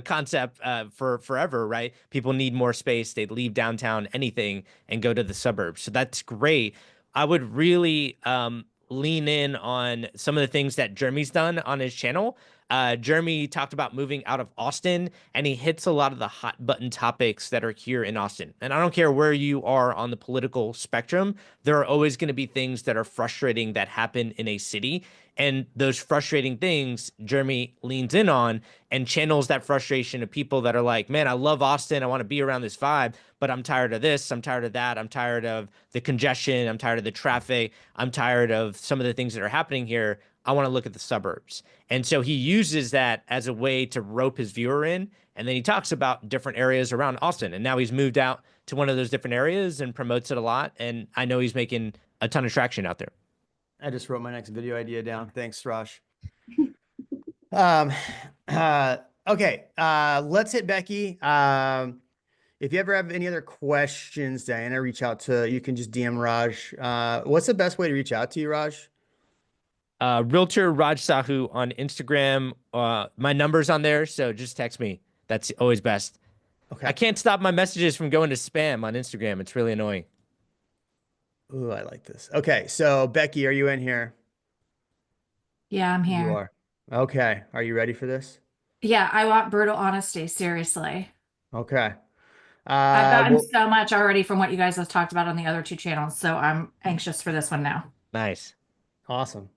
B: concept for forever, right? People need more space. They leave downtown anything and go to the suburbs. So that's great. I would really lean in on some of the things that Jeremy's done on his channel. Jeremy talked about moving out of Austin, and he hits a lot of the hot button topics that are here in Austin. And I don't care where you are on the political spectrum, there are always going to be things that are frustrating that happen in a city. And those frustrating things, Jeremy leans in on and channels that frustration to people that are like, man, I love Austin. I want to be around this vibe, but I'm tired of this. I'm tired of that. I'm tired of the congestion. I'm tired of the traffic. I'm tired of some of the things that are happening here. I want to look at the suburbs. And so he uses that as a way to rope his viewer in. And then he talks about different areas around Austin. And now he's moved out to one of those different areas and promotes it a lot. And I know he's making a ton of traction out there.
A: I just wrote my next video idea down. Thanks, Raj. Okay. Let's hit Becky. If you ever have any other questions, Diana, you can just DM Raj. What's the best way to reach out to you, Raj?
B: Realtor Raj Sahoo on Instagram. My number's on there, so just text me. That's always best.
A: Okay.
B: I can't stop my messages from going to spam on Instagram. It's really annoying.
A: Ooh, I like this. Okay, so Becky, are you in here?
F: Yeah, I'm
A: You
F: here.
A: are. Okay. Are you ready for this?
F: Yeah, I want brutal honesty, seriously.
A: Okay.
F: I've gotten
A: Well,
F: so much already from what you guys have talked about on the other two channels, so I'm anxious for this one now.
B: Nice.
A: awesome.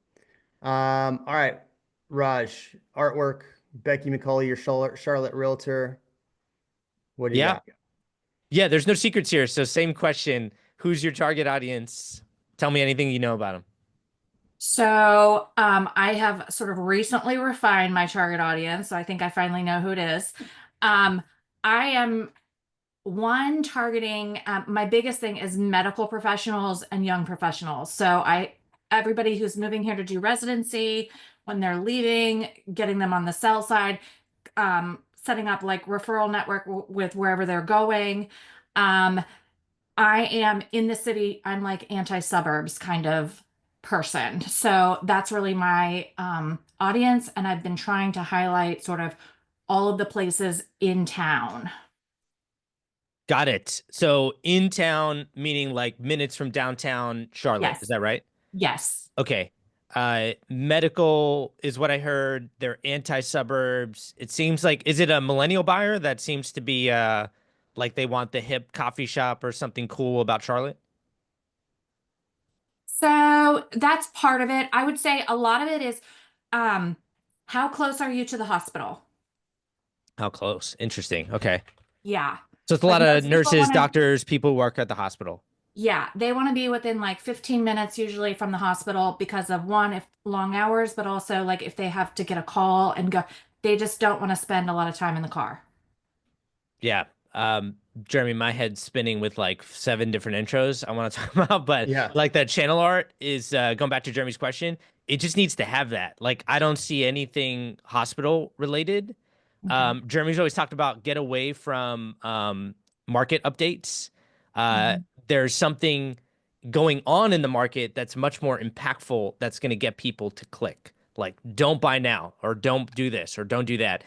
A: All right, Raj, artwork, Becky McCauley, your Charlotte Realtor. What do you
B: Yeah.
A: got?
B: Yeah, there's no secrets here. So same question. Who's your target audience? Tell me anything you know about them.
F: So, I have sort of recently refined my target audience, so I think I finally know who it is. Um, I am one targeting, my biggest thing is medical professionals and young professionals. So everybody who's moving here to do residency, when they're leaving, getting them on the sell side, setting up like referral network with wherever they're going. Um, I am in the city. I'm like anti-suburbs kind of person. So that's really my audience. And I've been trying to highlight sort of all of the places in town.
B: Got it. So in town, meaning like minutes from downtown Charlotte. Is
F: Yes.
B: that right?
F: Yes.
B: Okay. Medical is what I heard. They're anti-suburbs. It seems like, is it a millennial buyer that seems to be like they want the hip coffee shop or something cool about Charlotte?
F: So that's part of it. I would say a lot of it is um, how close are you to the hospital?
B: How close? Interesting. Okay.
F: Yeah.
B: So it's a
F: Like
B: lot of
F: most people
B: nurses,
F: want to,
B: doctors, people who work at the hospital.
F: yeah, they want to be within like 15 minutes usually from the hospital because of one, if long hours, but also like if they have to get a call and go, they just don't want to spend a lot of time in the car.
B: Yeah. Jeremy, my head's spinning with like 7 different intros I want to talk about, but
A: Yeah.
B: like the channel art is going back to Jeremy's question. It just needs to have that. Like, I don't see anything hospital related.
F: Okay.
B: Jeremy's always talked about get away from market updates. Uh,
F: Mhm.
B: there's something going on in the market that's much more impactful that's going to get people to click. Like, don't buy now, or don't do this, or don't do that.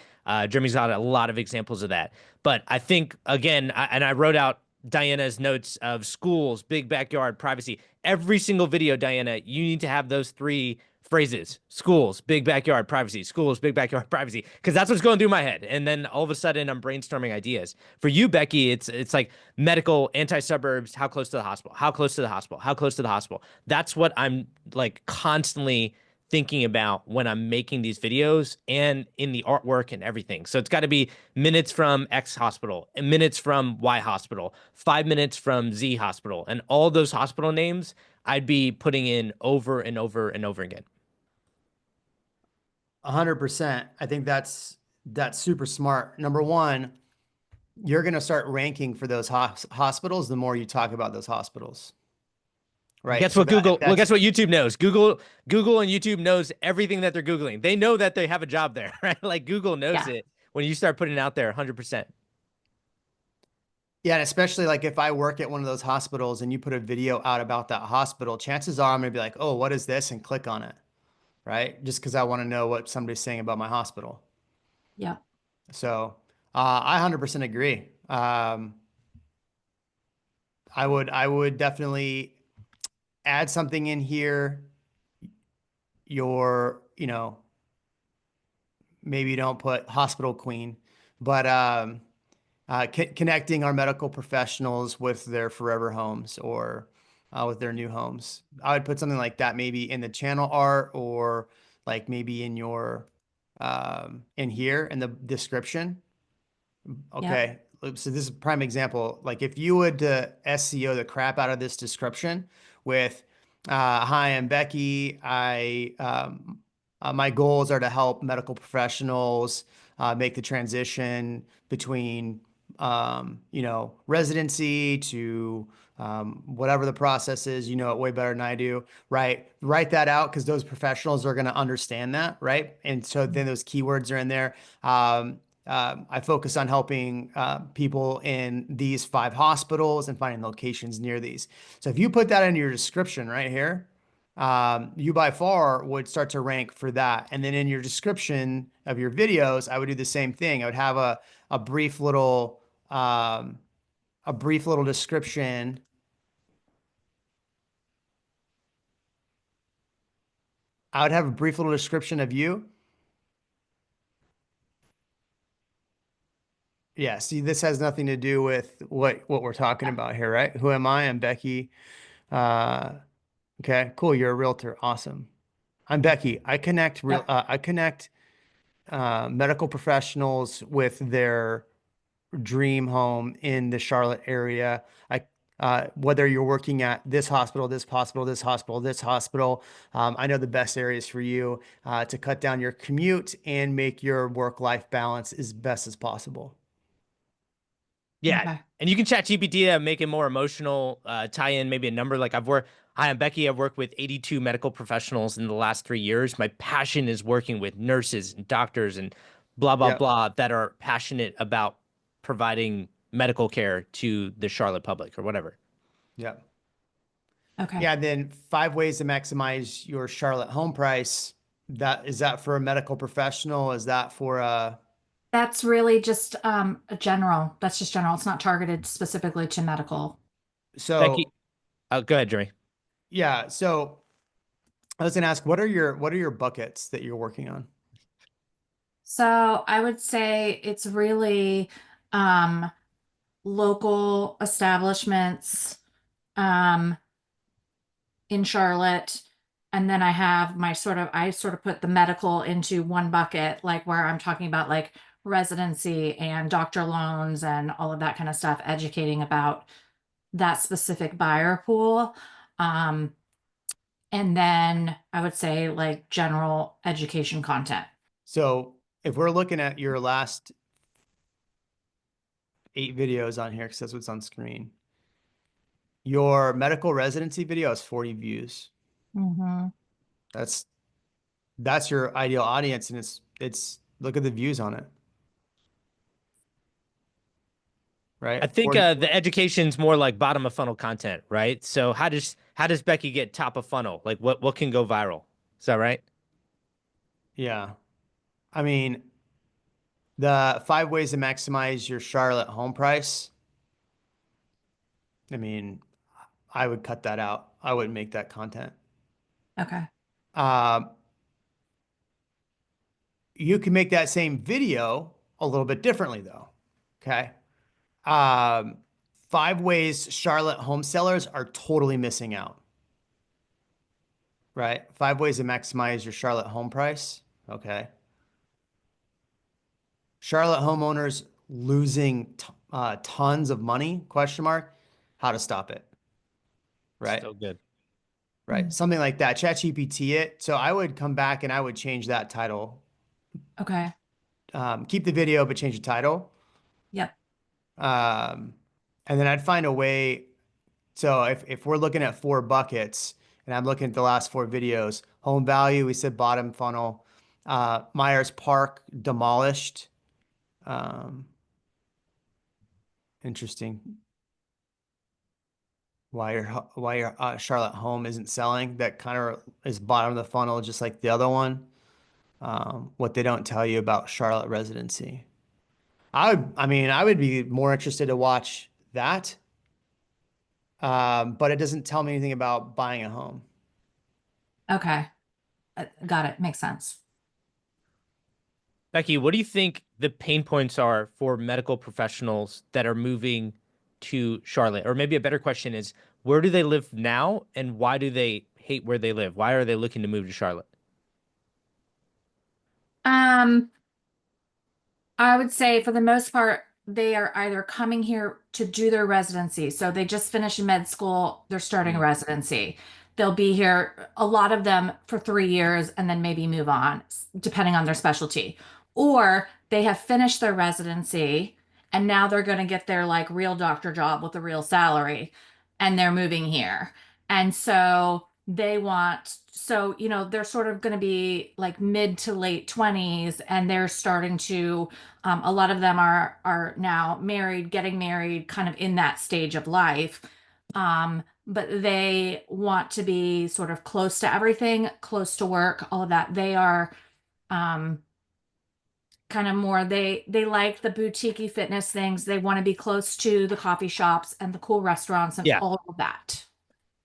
B: Jeremy's got a lot of examples of that. But I think, again, and I wrote out Diana's notes of schools, big backyard, privacy. Every single video, Diana, you need to have those 3 phrases: schools, big backyard, privacy; schools, big backyard, privacy, because that's what's going through my head. And then all of a sudden I'm brainstorming ideas. For you, Becky, it's like medical, anti-suburbs, how close to the hospital, how close to the hospital, how close to the hospital. That's what I'm like constantly thinking about when I'm making these videos and in the artwork and everything. So it's got to be minutes from X hospital, and minutes from Y hospital, 5 minutes from Z hospital, and all those hospital names I'd be putting in over and over and over again.
A: 100%. I think that's super smart. Number one, you're going to start ranking for those hospitals the more you talk about those hospitals, right?
B: Guess
A: So
B: what Google, well,
A: that's
B: guess what YouTube knows? Google and YouTube knows everything that they're Googling. They know that they have a job there, right? Like Google knows
F: Yeah.
B: it when you start putting it out there 100%.
A: yeah, and especially like if I work at one of those hospitals and you put a video out about that hospital, chances are I'm going to be like, "Oh, what is this?" and click on it, right? Just because I want to know what somebody's saying about my hospital.
F: Yeah.
A: So, I 100% agree. I would definitely add something in here. Maybe you don't put hospital queen, but connecting our medical professionals with their forever homes or with their new homes. I would put something like that maybe in the channel art or like maybe in your in here in the description.
F: Yep.
A: Okay. So this is a prime example. Like if you would SEO the crap out of this description with, "Hi, I'm Becky. My goals are to help medical professionals make the transition between, residency to whatever the process is. You know it way better than I do, right? Write that out because those professionals are going to understand that, right? And so then those keywords are in there. I focus on helping people in these 5 hospitals and finding locations near these. So if you put that in your description right here, you by far would start to rank for that. And then in your description of your videos, I would do the same thing. I would have a brief little description. I would have a brief little description of you. Yeah, see, this has nothing to do with what we're talking about here, right? Who am I? I'm Becky. Uh, okay, cool. You're a realtor. Awesome. I'm Becky.
F: Yep.
A: I connect medical professionals with their dream home in the Charlotte area. whether you're working at this hospital, this hospital, this hospital, this hospital. I know the best areas for you to cut down your commute and make your work-life balance as best as possible.
B: Yeah.
F: Okay.
B: And you can chat GPT and make it more emotional, tie in maybe a number. Like hi, I'm Becky. I've worked with 82 medical professionals in the last 3 years. My passion is working with nurses and doctors and blah, blah,
A: Yep.
B: blah, that are passionate about providing medical care to the Charlotte public or whatever.
A: Yep.
F: Okay.
A: Yeah. Then 5 ways to maximize your Charlotte home price. Is that for a medical professional? Is that for
F: That's really just a general. That's just general. It's not targeted specifically to medical.
B: Becky,
A: so
B: go ahead, Jeremy.
A: yeah. So I was gonna ask, what are your buckets that you're working on?
F: So I would say it's really local establishments in Charlotte. And then I sort of put the medical into one bucket, like where I'm talking about like residency and doctor loans and all of that kind of stuff, educating about that specific buyer pool. And then I would say like general education content.
A: So if we're looking at your last 8 videos on here, because that's what's on screen, your medical residency video has 40 views.
F: Mm-hmm.
A: That's your ideal audience, and it's look at the views on it. Right?
B: I think
A: 40
B: the education's more like bottom of funnel content, right? So how does Becky get top of funnel? Like what can go viral? Is that right?
A: Yeah. I mean, the 5 ways to maximize your Charlotte home price. I mean, I would cut that out. I wouldn't make that content.
F: Okay.
A: You can make that same video a little bit differently though. Okay. 5 ways Charlotte home sellers are totally missing out. Right? 5 ways to maximize your Charlotte home price. Okay. Charlotte homeowners losing tons of money, question mark, how to stop it. Right?
B: Still good.
A: Right. Something like that. ChatGPT it. So I would come back and I would change that title.
F: Okay.
A: Keep the video, but change the title.
F: Yep.
A: And then I'd find a way. So if we're looking at 4 buckets and I'm looking at the last 4 videos, home value, we said bottom funnel, Myers Park demolished. Interesting. Why your Charlotte home isn't selling. That kind of is bottom of the funnel, just like the other one. What they don't tell you about Charlotte residency. I would be more interested to watch that. But it doesn't tell me anything about buying a home.
F: Okay. Got it. Makes sense.
B: Becky, what do you think the pain points are for medical professionals that are moving to Charlotte? Or maybe a better question is, where do they live now and why do they hate where they live? Why are they looking to move to Charlotte?
F: I would say for the most part, they are either coming here to do their residency. So they just finished med school, they're starting a residency. They'll be here, a lot of them for 3 years and then maybe move on, depending on their specialty. Or they have finished their residency and now they're going to get their like real doctor job with a real salary and they're moving here. And so they're sort of going to be like mid to late 20s and they're starting to, a lot of them are now married, getting married, kind of in that stage of life. But they want to be sort of close to everything, close to work, all of that. They are kind of more, they like the boutique-y fitness things. They want to be close to the coffee shops and the cool restaurants and all of that.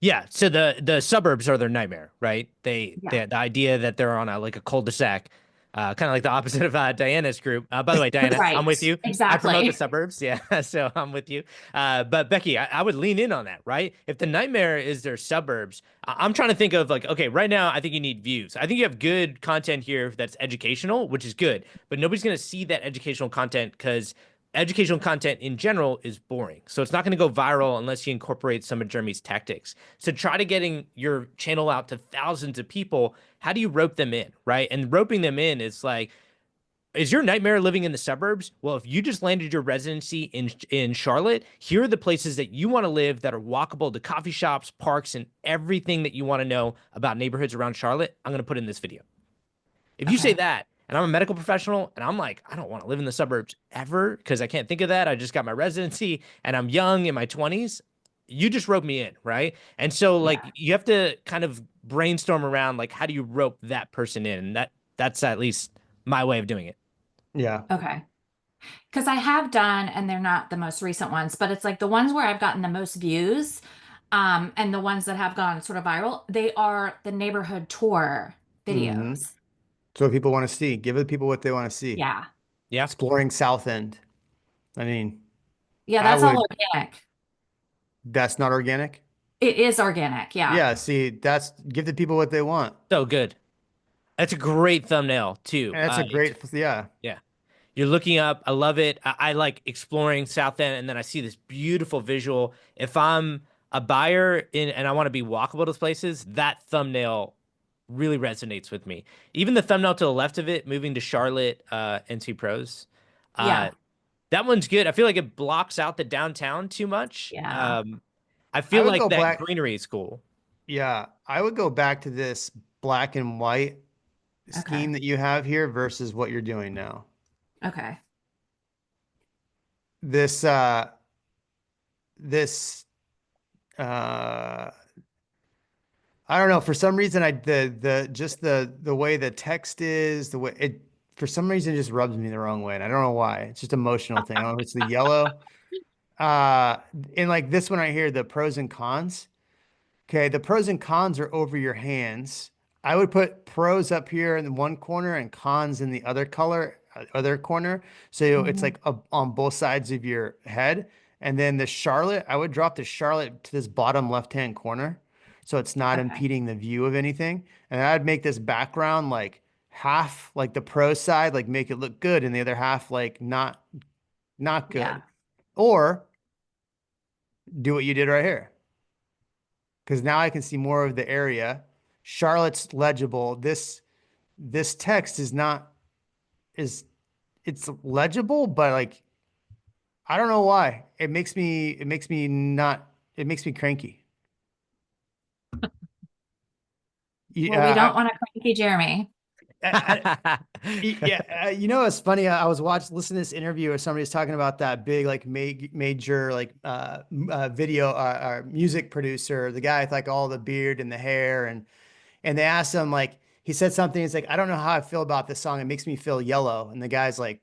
B: Yeah, so the suburbs are their nightmare, right? The idea that they're on a cul-de-sac, kind of like the opposite of Diana's group. By the way, Diana,
F: Right,
B: I'm with you.
F: exactly.
B: I promote the suburbs, yeah, so I'm with you. But Becky, I would lean in on that, right? If the nightmare is their suburbs, I'm trying to think of like, okay, right now I think you need views. I think you have good content here that's educational, which is good, but nobody's gonna see that educational content because educational content in general is boring. So it's not going to go viral unless you incorporate some of Jeremy's tactics. So try to getting your channel out to thousands of people. How do you rope them in, right? And roping them in is like, is your nightmare living in the suburbs? Well, if you just landed your residency in Charlotte, here are the places that you want to live that are walkable to coffee shops, parks, and everything that you want to know about neighborhoods around Charlotte. I'm going to put in this video. If you say that, and I'm a medical professional, and I'm like, I don't want to live in the suburbs ever because I can't think of that. I just got my residency and I'm young in my 20s. You just rope me in, right? And so like you have to kind of brainstorm around like how do you rope that person in? And that's at least my way of doing it.
A: Yeah.
F: Okay. Because I have done, and they're not the most recent ones, but it's like the ones where I've gotten the most views, and the ones that have gone sort of viral, they are the neighborhood tour videos.
A: So what people want to see, give the people what they want to see.
F: Yeah.
B: Yeah.
A: Exploring South End. I mean,
F: Yeah, that's all organic.
A: That's not organic.
F: It is organic. Yeah.
A: Yeah. See, give the people what they want.
B: So good. That's a great thumbnail too.
A: And that's a great, yeah.
B: Yeah. You're looking up. I love it. I like exploring South End, and then I see this beautiful visual. If I'm a buyer and I want to be walkable to places, that thumbnail really resonates with me. Even the thumbnail to the left of it, moving to Charlotte, NC Pros.
F: Yeah.
B: That one's good. I feel like it blocks out the downtown too much.
F: Yeah.
B: I feel
A: would
B: like
A: go
B: that
A: back-
B: greenery is cool.
A: Yeah. I would go back to this black and white scheme that you have here versus what you're doing now.
F: Okay.
A: This I don't know, for some reason the way the text is, the way it for some reason it just rubs me the wrong way, and I don't know why. It's just an emotional thing. I don't know if it's the yellow. And like this one right here, the pros and cons. Okay, the pros and cons are over your hands. I would put pros up here in one corner and cons in the other corner. So it's like on both sides of your head. And then the Charlotte, I would drop the Charlotte to this bottom left-hand corner. So it's not impeding the view of anything. And I'd make this background like half like the pro side, like make it look good. And the other half, like not good.
F: Yeah.
A: Or do what you did right here. Because now I can see more of the area. Charlotte's legible. This text is not, it's legible, but like, I don't know why. It makes me cranky.
F: Well, we don't want a cranky Jeremy.
A: Yeah, it's funny. I was listening to this interview where somebody was talking about that big like major like video or music producer, the guy with like all the beard and the hair, and they asked him like he said something. He's like, I don't know how I feel about this song. It makes me feel yellow. And the guy's like,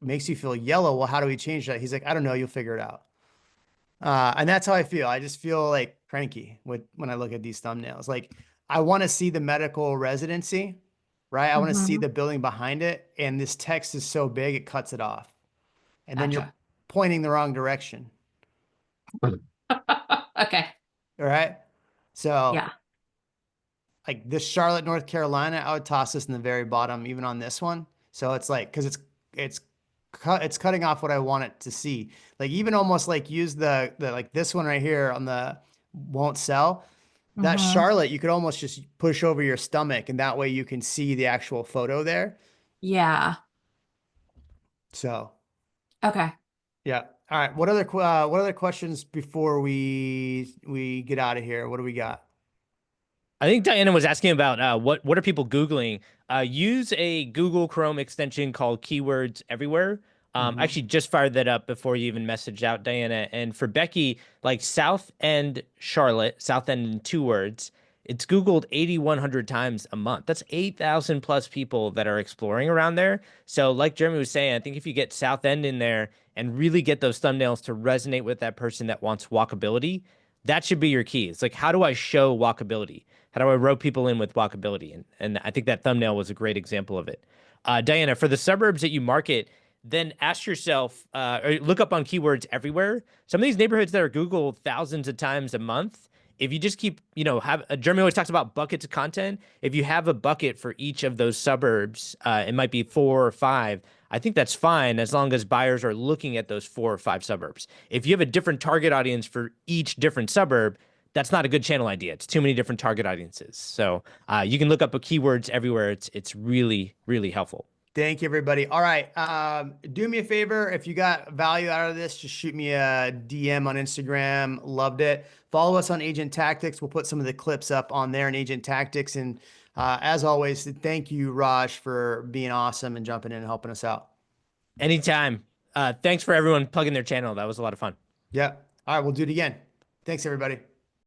A: makes you feel yellow? Well, how do we change that? He's like, I don't know. You'll figure it out. And that's how I feel. I just feel like cranky when I look at these thumbnails. Like I want to see the medical residency. Right? I want to see the building behind it. And this text is so big, it cuts it off. And then you're pointing the wrong direction.
F: Okay.
A: All right. So
F: yeah,
A: like this Charlotte, North Carolina, I would toss this in the very bottom, even on this one. So it's like, cause it's cutting off what I want it to see. Like even almost like use the like this one right here on the won't sell. That Charlotte, you could almost just push over your stomach, and that way you can see the actual photo there.
F: Yeah.
A: So,
F: okay.
A: Yeah. All right. What other questions before we get out of here? What do we got?
B: I think Diana was asking about what are people Googling? Use a Google Chrome extension called Keywords Everywhere. I actually just fired that up before you even messaged out, Diana. And for Becky, like South End Charlotte, South End in 2 words, it's Googled 8,100 times a month. That's 8,000 plus people that are exploring around there. So like Jeremy was saying, I think if you get South End in there and really get those thumbnails to resonate with that person that wants walkability, that should be your key. It's like, how do I show walkability? How do I rope people in with walkability? And I think that thumbnail was a great example of it. Diana, for the suburbs that you market, then ask yourself, or look up on Keywords Everywhere. Some of these neighborhoods that are Googled thousands of times a month, if you just keep, Jeremy always talks about buckets of content. If you have a bucket for each of those suburbs, it might be 4 or 5. I think that's fine as long as buyers are looking at those 4 or 5 suburbs. If you have a different target audience for each different suburb, that's not a good channel idea. It's too many different target audiences. So you can look up keywords everywhere. It's really, really helpful.
A: Thank you, everybody. All right. Do me a favor. If you got value out of this, just shoot me a DM on Instagram. Loved it. Follow us on Agent Tactics. We'll put some of the clips up on there in Agent Tactics. And as always, thank you, Raj, for being awesome and jumping in and helping us out.
B: Anytime. Thanks for everyone plugging their channel. That was a lot of fun.
A: Yeah. All right. We'll do it again. Thanks, everybody.